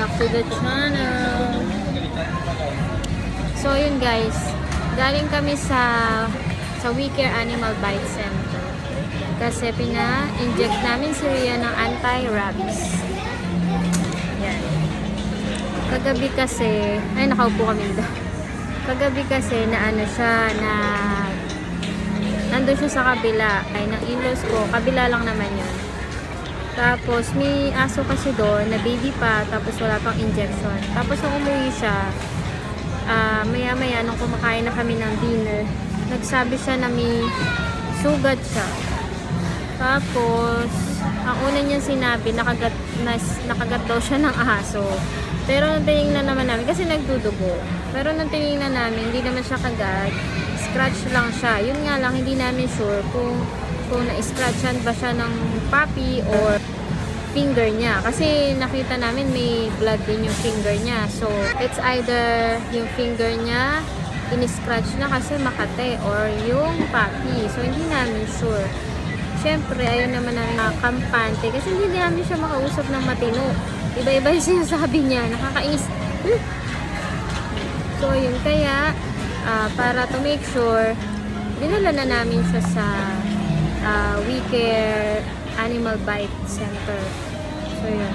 Back to the channel. So yun guys, galing kami sa WeCare Animal Bite Center kasi pina-inject namin si Rhea ng anti-rabies. Yan. Kagabi kasi, ay nakaupo kami doon. Kagabi kasi na ano siya, na nandun siya sa kabila ay ng in-laws ko, kabila lang naman yun. Tapos may aso kasi doon na baby pa, tapos wala pang injection. Tapos nung umuwi siya, maya maya nung kumakain na kami ng dinner, nagsabi siya na may sugat siya. Tapos ang una niyang sinabi, nakagat daw siya ng aso. Pero nung tinignan naman namin, kasi nagdudugo, pero nung tinignan namin, hindi naman siya kagat, scratch lang siya. Yun nga lang, hindi namin sure kung na-scratchan ba siya ng puppy or finger niya. Kasi nakita namin may blood din yung finger niya. So, it's either yung finger niya in-scratch na kasi makate or yung puppy. So, hindi namin sure. Siyempre, ayun naman ang kampante kasi hindi namin siya makausap ng matino. Iba-iba yung sinasabi niya. Nakakainis. So, yun. Kaya, para to make sure, dinala na namin siya sa WeCare Animal Bite Center. So, yun.